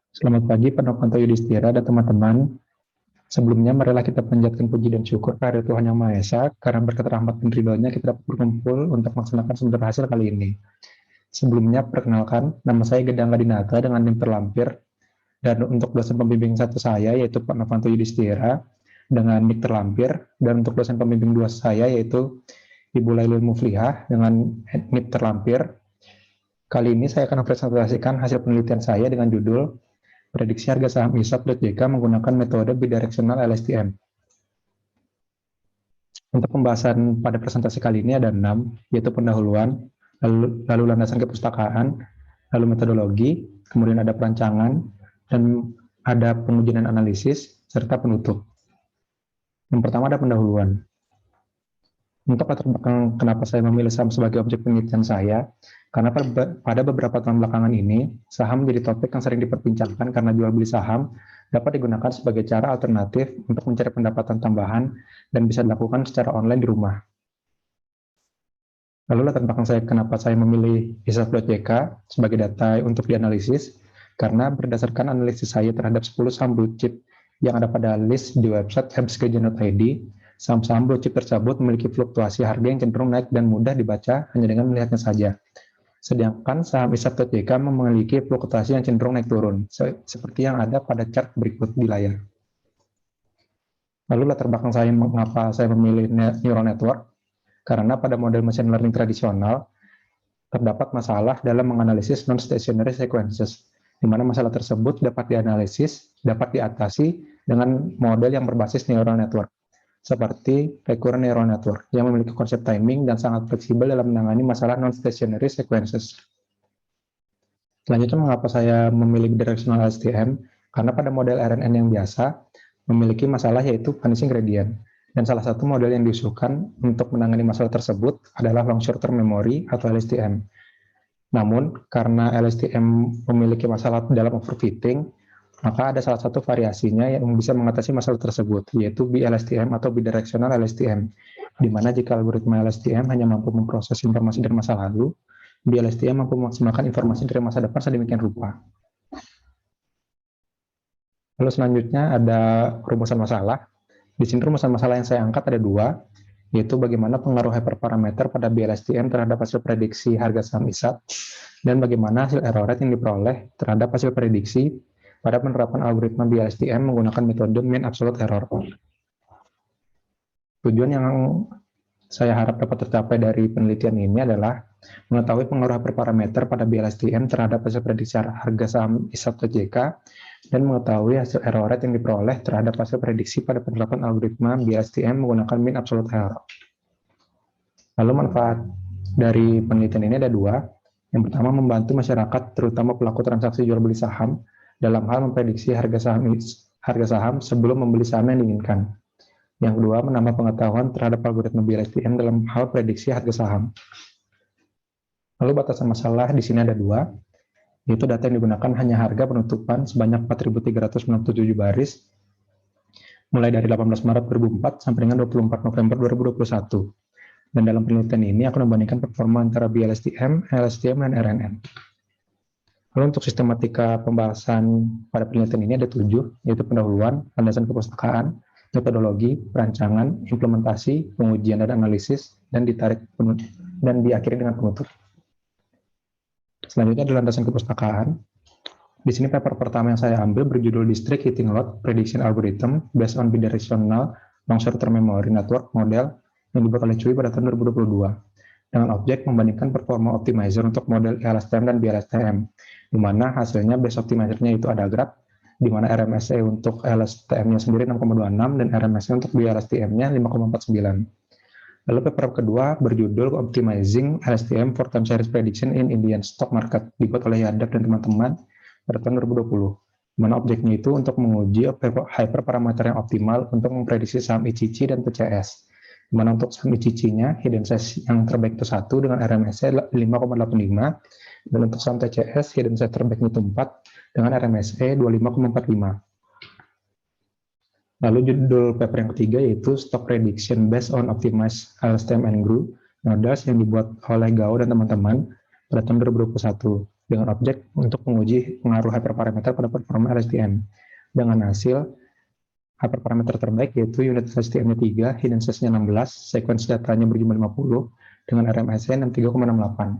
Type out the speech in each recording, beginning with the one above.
Selamat pagi Pak Novanto Yudhistira dan teman-teman. Sebelumnya marilah kita panjatkan puji dan syukur kepada Tuhan Yang Maha Esa, karena berkat rahmat dan ridhonya kita dapat berkumpul untuk melaksanakan sumber hasil kali ini. Sebelumnya, perkenalkan, nama saya Gedang Gadinata dengan NIM terlampir, dan untuk dosen pembimbing satu saya yaitu Pak Novanto Yudhistira dengan NIK terlampir, dan untuk dosen pembimbing dua saya yaitu Ibu Lailul Muflihah dengan NIK terlampir. Kali ini saya akan mempresentasikan hasil penelitian saya dengan judul Prediksi harga saham ISAP.JK menggunakan metode bidireksional LSTM. Untuk pembahasan pada presentasi kali ini ada 6, yaitu pendahuluan, lalu landasan kepustakaan, lalu metodologi, kemudian ada perancangan, dan ada pengujian dan analisis, serta penutup. Yang pertama ada pendahuluan. Untuk latar belakang kenapa saya memilih saham sebagai objek penelitian saya, karena pada beberapa tahun belakangan ini, saham menjadi topik yang sering diperbincangkan karena jual beli saham dapat digunakan sebagai cara alternatif untuk mencari pendapatan tambahan dan bisa dilakukan secara online di rumah. Lalu latar belakang saya kenapa saya memilih ISAP.JK sebagai data untuk dianalisis, karena berdasarkan analisis saya terhadap 10 saham blue chip yang ada pada list di website mskj.id, saham-saham blue chip tersebut memiliki fluktuasi harga yang cenderung naik dan mudah dibaca hanya dengan melihatnya saja. Sedangkan saham ISAP.JK memiliki fluktuasi yang cenderung naik turun, seperti yang ada pada chart berikut di layar. Lalu latar belakang saya mengapa saya memilih neural network, karena pada model machine learning tradisional terdapat masalah dalam menganalisis non-stationary sequences, di mana masalah tersebut dapat dianalisis, dapat diatasi dengan model yang berbasis neural network, seperti recurrent neural network yang memiliki konsep timing dan sangat fleksibel dalam menangani masalah non-stationary sequences. Selanjutnya, mengapa saya memilih bidirectional LSTM? Karena pada model RNN yang biasa memiliki masalah yaitu vanishing gradient, dan salah satu model yang diusulkan untuk menangani masalah tersebut adalah long short-term memory atau LSTM. Namun, karena LSTM memiliki masalah dalam overfitting, maka ada salah satu variasinya yang bisa mengatasi masalah tersebut, yaitu BLSTM atau bidirectional LSTM, di mana jika algoritma LSTM hanya mampu memproses informasi dari masa lalu, BLSTM mampu memaksimalkan informasi dari masa depan sedemikian rupa. Lalu selanjutnya ada rumusan masalah. Di sini rumusan masalah yang saya angkat ada 2, yaitu bagaimana pengaruh hyperparameter pada BLSTM terhadap hasil prediksi harga saham ISAP, dan bagaimana hasil error rate yang diperoleh terhadap hasil prediksi pada penerapan algoritma BLSTM menggunakan metode mean absolute error. Tujuan yang saya harap dapat tercapai dari penelitian ini adalah mengetahui pengaruh hyperparameter pada BLSTM terhadap hasil prediksi harga saham ISAP.JK dan mengetahui hasil error rate yang diperoleh terhadap hasil prediksi pada penerapan algoritma BLSTM menggunakan mean absolute error. Lalu manfaat dari penelitian ini ada 2. Yang pertama, membantu masyarakat, terutama pelaku transaksi jual beli saham, dalam hal memprediksi harga saham sebelum membeli saham yang diinginkan. Yang kedua, menambah pengetahuan terhadap algoritma BLSTM dalam hal prediksi harga saham. Lalu batasan masalah di sini ada 2, yaitu data yang digunakan hanya harga penutupan sebanyak 4.397 baris, mulai dari 18 Maret 2004 sampai dengan 24 November 2021. Dan dalam penelitian ini akan membandingkan performa antara BLSTM, LSTM, dan RNN. Lalu untuk sistematika pembahasan pada penelitian ini ada 7, yaitu pendahuluan, landasan kepustakaan, metodologi, perancangan, implementasi, pengujian dan analisis, dan diakhiri dengan penutup. Selanjutnya adalah landasan kepustakaan. Di sini paper pertama yang saya ambil berjudul District Heating Load Prediction Algorithm based on Bidirectional Long Short-Term Memory Network Model yang dibuat oleh Cui pada tahun 2022 dengan objek membandingkan performa optimizer untuk model LSTM dan BLSTM, di mana hasilnya base optimizer-nya itu ada graf, di mana RMSE untuk LSTM-nya sendiri 6,26 dan RMSE untuk BLSTM-nya 5,49. Lalu paper kedua berjudul Optimizing LSTM for Time Series Prediction in Indian Stock Market, dibuat oleh Yadav dan teman-teman pada tahun 2020. Di mana objeknya itu untuk menguji hyperparameter yang optimal untuk memprediksi saham ICC dan PCS. Di mana untuk saham ICC-nya, hidden size yang terbaik itu 1 dengan RMSE 5,85, dan untuk saham TCS, hidden size terbaiknya itu 4 dengan RMSE 25,45. Lalu judul paper yang ketiga yaitu Stock Prediction Based on Optimized LSTM and GRU models yang dibuat oleh Gao dan teman-teman pada tahun 2021. dengan objek untuk menguji pengaruh hyperparameter pada performa LSTM. Dengan hasil hyperparameter terbaik yaitu unit LSTM-nya 3, hidden size-nya 16, sequence datanya berjumlah 50, dengan RMSE 63,68.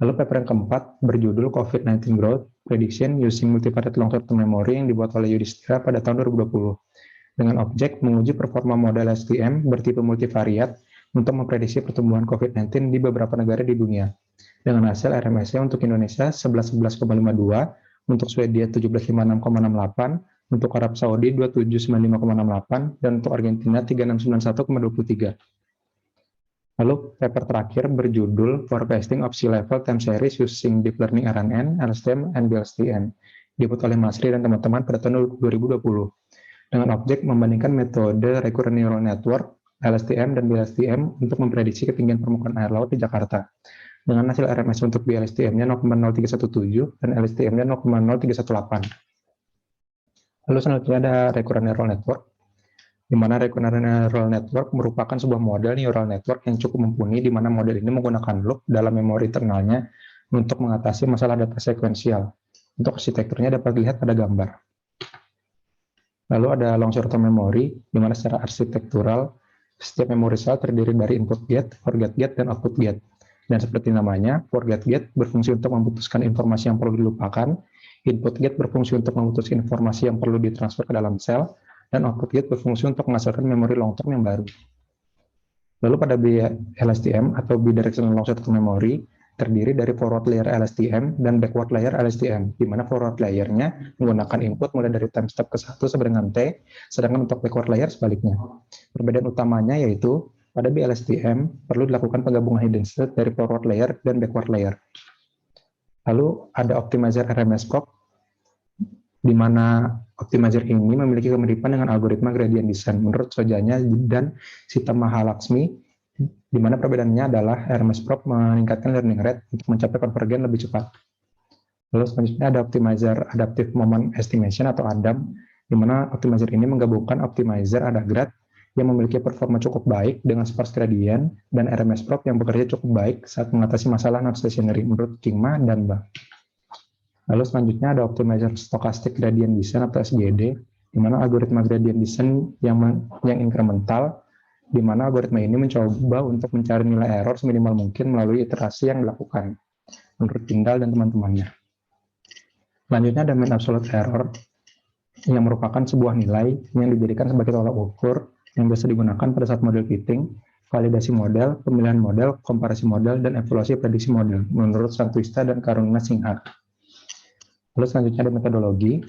Lalu paper yang keempat berjudul COVID-19 Growth Prediction Using Multivariate Long-Term Memory yang dibuat oleh Yudhistira pada tahun 2020. Dengan objek menguji performa model LSTM bertipe multivariat untuk memprediksi pertumbuhan COVID-19 di beberapa negara di dunia. Dengan hasil RMSE untuk Indonesia 1111,52, untuk Swedia 1756,68, untuk Arab Saudi 2795,68, dan untuk Argentina 3691,23. Lalu paper terakhir berjudul Forecasting of Sea Level Time Series Using Deep Learning RNN, LSTM, and BLSTM, dibuat oleh Masri dan teman-teman pada tahun 2020. Dengan objek membandingkan metode Recurrent Neural Network, LSTM, dan BLSTM untuk memprediksi ketinggian permukaan air laut di Jakarta. Dengan hasil RMS untuk BLSTM-nya 0,0317 dan LSTM-nya 0,0318. Lalu selanjutnya ada Recurrent Neural Network, di mana Recurrent Neural Network merupakan sebuah model neural network yang cukup mumpuni, di mana model ini menggunakan loop dalam memori internalnya untuk mengatasi masalah data sekuensial. Untuk arsitekturnya dapat dilihat pada gambar. Lalu ada long short-term memory, di mana secara arsitektural setiap memory cell terdiri dari input gate, forget gate, dan output gate. Dan seperti namanya, forget gate berfungsi untuk memutuskan informasi yang perlu dilupakan, input gate berfungsi untuk memutuskan informasi yang perlu ditransfer ke dalam sel, dan output gate berfungsi untuk menghasilkan memori long term yang baru. Lalu pada BLSTM atau bidirectional long short-term memory terdiri dari forward layer LSTM dan backward layer LSTM, di mana forward layer-nya menggunakan input mulai dari time step ke 1 sampai dengan T, sedangkan untuk backward layer sebaliknya. Perbedaan utamanya yaitu pada BLSTM perlu dilakukan penggabungan hidden state dari forward layer dan backward layer. Lalu ada optimizer RMS prop, di mana optimizer ini memiliki kemiripan dengan algoritma gradient descent menurut Sojanya dan Sita Mahalaxmi, di mana perbedaannya adalah RMS prop meningkatkan learning rate untuk mencapai konvergen lebih cepat. Lalu selanjutnya ada optimizer adaptive moment estimation atau ADAM, di mana optimizer ini menggabungkan optimizer ADAGRAD yang memiliki performa cukup baik dengan sparse gradient dan RMS prop yang bekerja cukup baik saat mengatasi masalah non-stationary menurut Kingma dan Ba. Lalu selanjutnya ada optimizer stochastic gradient descent atau SGD, di mana algoritma gradient descent yang incremental, di mana algoritma ini mencoba untuk mencari nilai error seminimal mungkin melalui iterasi yang dilakukan, menurut Tyndall dan teman-temannya. Selanjutnya ada mean absolute error, yang merupakan sebuah nilai yang dijadikan sebagai tolak ukur yang biasa digunakan pada saat model fitting, validasi model, pemilihan model, komparasi model, dan evaluasi prediksi model, menurut Santwista dan Karuna Singha. Lalu selanjutnya ada metodologi,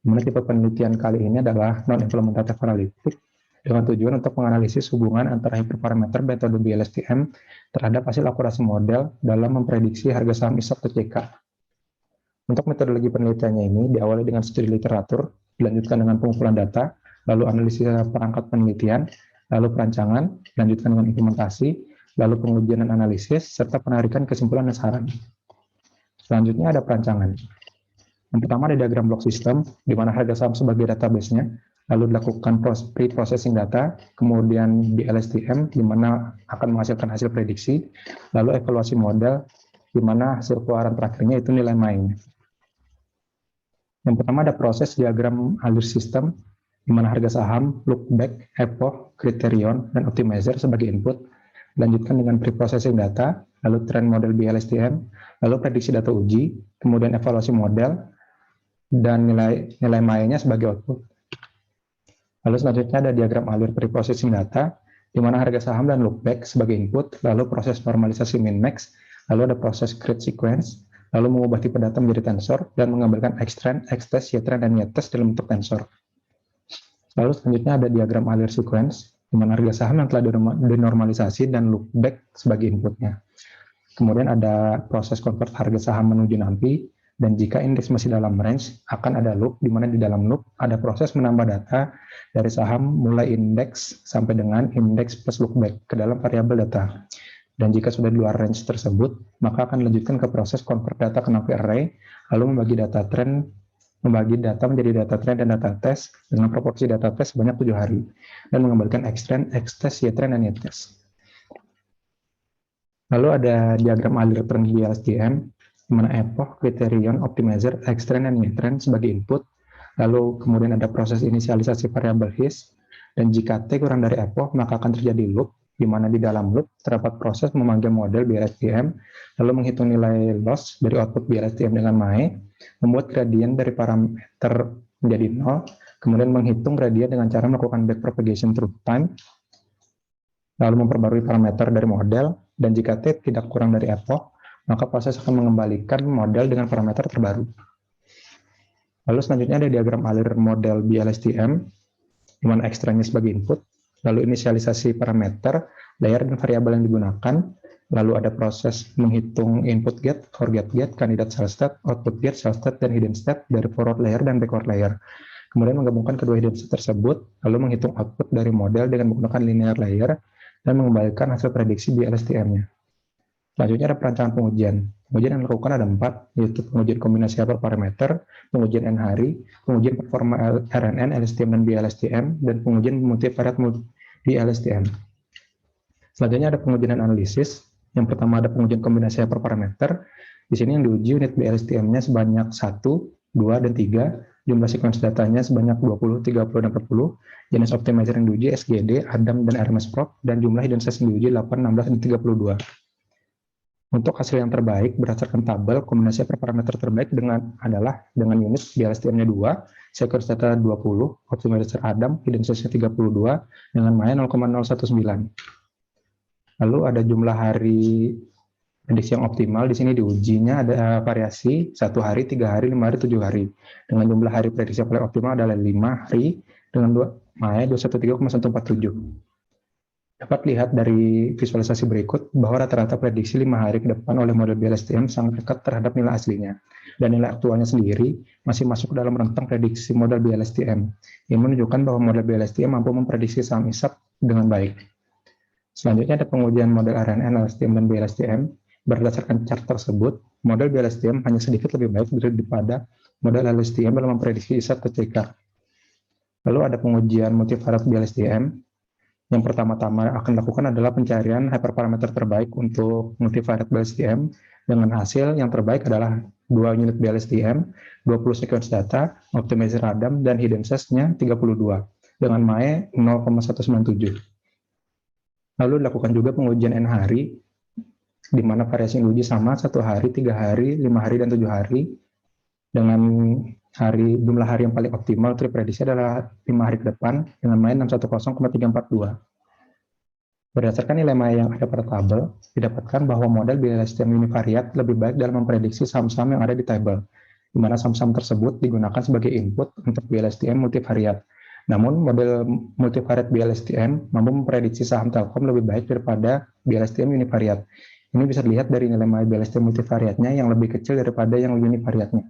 di mana tipe penelitian kali ini adalah non-implementative analytic, dengan tujuan untuk menganalisis hubungan antara hyperparameter metode BLSTM terhadap hasil akurasi model dalam memprediksi harga saham ISOP atau CK. Untuk metodologi penelitiannya ini diawali dengan studi literatur, dilanjutkan dengan pengumpulan data, lalu analisis perangkat penelitian, lalu perancangan, dilanjutkan dengan implementasi, lalu pengujian dan analisis, serta penarikan kesimpulan dan saran. Selanjutnya ada perancangan. Yang pertama ada diagram block system, di mana harga saham sebagai database-nya, lalu dilakukan pre-processing data, kemudian di LSTM, di mana akan menghasilkan hasil prediksi, lalu evaluasi model, di mana hasil keluaran terakhirnya itu nilai main. Yang pertama ada proses diagram alir sistem, di mana harga saham, look back, epoch, criterion, dan optimizer sebagai input, dilanjutkan dengan pre-processing data, lalu trend model BLSTM, lalu prediksi data uji, kemudian evaluasi model, dan nilai mainnya sebagai output. Lalu selanjutnya ada diagram alir pre-processing data, di mana harga saham dan lookback sebagai input, lalu proses normalisasi min-max, lalu ada proses create sequence, lalu mengubah tipe data menjadi tensor, dan mengambilkan X-trend, X-test, Y-trend, dan Y-test dalam bentuk tensor. Lalu selanjutnya ada diagram alir sequence, di mana harga saham yang telah dinormalisasi dan lookback sebagai inputnya. Kemudian ada proses convert harga saham menuju NAMPI, dan jika indeks masih dalam range, akan ada loop, di mana di dalam loop ada proses menambah data dari saham mulai indeks sampai dengan indeks plus lookback ke dalam variabel data. Dan jika sudah di luar range tersebut, maka akan dilanjutkan ke proses convert data ke NAMPI array, lalu membagi data menjadi data trend dan data test dengan proporsi data test sebanyak 7 hari, dan mengembalikan X-trend, X-test, Y-trend, dan Y-test. Lalu ada diagram alir trend BLSTM, di di mana epoch, criterion, optimizer, extract, dan netrend sebagai input, lalu kemudian ada proses inisialisasi variabel his, dan jika T kurang dari epoch, maka akan terjadi loop, di mana di dalam loop terdapat proses memanggil model BLSTM, lalu menghitung nilai loss dari output BLSTM dengan mae, membuat gradient dari parameter menjadi 0, kemudian menghitung gradient dengan cara melakukan backpropagation through time, lalu memperbarui parameter dari model, dan jika T tidak kurang dari epoch, maka proses akan mengembalikan model dengan parameter terbaru. Lalu selanjutnya ada diagram alir model BLSTM, di mana ekstraknya sebagai input, lalu inisialisasi parameter, layer, dan variabel yang digunakan, lalu ada proses menghitung input get, forget get, kandidat cell state, output get, cell state, dan hidden state dari forward layer dan backward layer. Kemudian menggabungkan kedua hidden state tersebut, lalu menghitung output dari model dengan menggunakan linear layer, dan mengembalikan hasil prediksi BLSTM-nya. Selanjutnya ada perancangan pengujian. Pengujian yang dilakukan ada 4, yaitu pengujian kombinasi hyperparameter, pengujian n-hari, pengujian performa RNN, LSTM, dan BLSTM, dan pengujian multivariate BLSTM. Selanjutnya ada pengujian analisis. Yang pertama ada pengujian kombinasi hyperparameter. Di sini yang diuji unit BLSTM-nya sebanyak 1, 2, dan 3. Jumlah sequence datanya sebanyak 20, 30, dan 40. Jenis optimizer yang diuji SGD, ADAM, dan RMS-Prop, dan jumlah hidden set yang diuji 8, 16, dan 32. Untuk hasil yang terbaik berdasarkan tabel, kombinasi parameter terbaik adalah dengan unit BLSTM-nya 2, sequence data 20, optimizer ADAM, hidden set-nya 32, dengan mae 0,019. Lalu ada jumlah hari prediksi yang optimal. Di sini diujinya ada variasi 1 hari, 3 hari, 5 hari, 7 hari. Dengan jumlah hari prediksi yang paling optimal adalah 5 hari dengan mae 213,147. Dapat lihat dari visualisasi berikut bahwa rata-rata prediksi 5 hari ke depan oleh model BLSTM sangat dekat terhadap nilai aslinya, dan nilai aktualnya sendiri masih masuk dalam rentang prediksi model BLSTM. Ini menunjukkan bahwa model BLSTM mampu memprediksi saham ISAP dengan baik. Selanjutnya ada pengujian model RNN, LSTM, dan BLSTM. Berdasarkan chart tersebut, model BLSTM hanya sedikit lebih baik daripada model LSTM dalam memprediksi ISAP TCK. Lalu ada pengujian multivariate BLSTM. Yang pertama-tama akan dilakukan adalah pencarian hyperparameter terbaik untuk multivariate BLSTM, dengan hasil yang terbaik adalah 2 unit BLSTM, 20 sequence data, optimizer ADAM, dan hidden set-nya 32, dengan mae 0,197. Lalu dilakukan juga pengujian N hari, di mana variasi yang diuji sama 1 hari, 3 hari, 5 hari, dan 7 hari, dengan jumlah hari yang paling optimal terprediksi adalah 5 hari ke depan dengan mae 610,342. Berdasarkan nilai mae yang ada pada tabel, didapatkan bahwa model BLSTM univariate lebih baik dalam memprediksi saham-saham yang ada di tabel, di mana saham-saham tersebut digunakan sebagai input untuk BLSTM multivariate. Namun, model multivariate BLSTM mampu memprediksi saham Telkom lebih baik daripada BLSTM univariate. Ini bisa dilihat dari nilai mae BLSTM multivariate-nya yang lebih kecil daripada yang univariate-nya.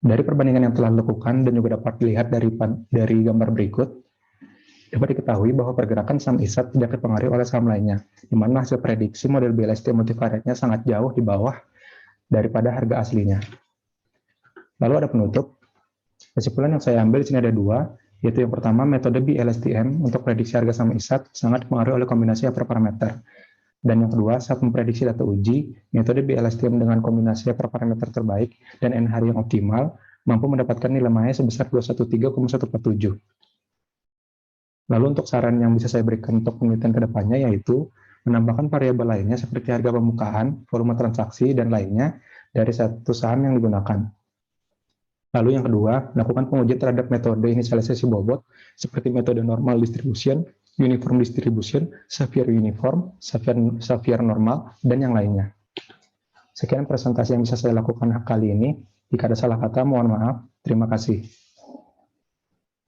Dari perbandingan yang telah dilakukan dan juga dapat dilihat dari gambar berikut, dapat diketahui bahwa pergerakan saham ISAP tidak dipengaruhi oleh saham lainnya, di mana hasil prediksi model BLSTM multivariate-nya sangat jauh di bawah daripada harga aslinya. Lalu ada penutup. Kesimpulan yang saya ambil di sini ada 2, yaitu yang pertama, metode BLSTM untuk prediksi harga saham ISAP sangat dipengaruhi oleh kombinasi hyperparameter. Dan yang kedua, saat memprediksi data uji, metode BLSTM dengan kombinasi hyperparameter terbaik dan N hari yang optimal mampu mendapatkan nilai mae sebesar 213,147. Lalu untuk saran yang bisa saya berikan untuk penelitian kedepannya yaitu menambahkan variabel lainnya seperti harga permukaan, volume transaksi, dan lainnya dari satu saham yang digunakan. Lalu yang kedua, lakukan pengujian terhadap metode inisialisasi bobot seperti metode normal distribution, uniform distribution, Shapiro uniform, Shapiro normal, dan yang lainnya. Sekian presentasi yang bisa saya lakukan kali ini. Jika ada salah kata, mohon maaf. Terima kasih.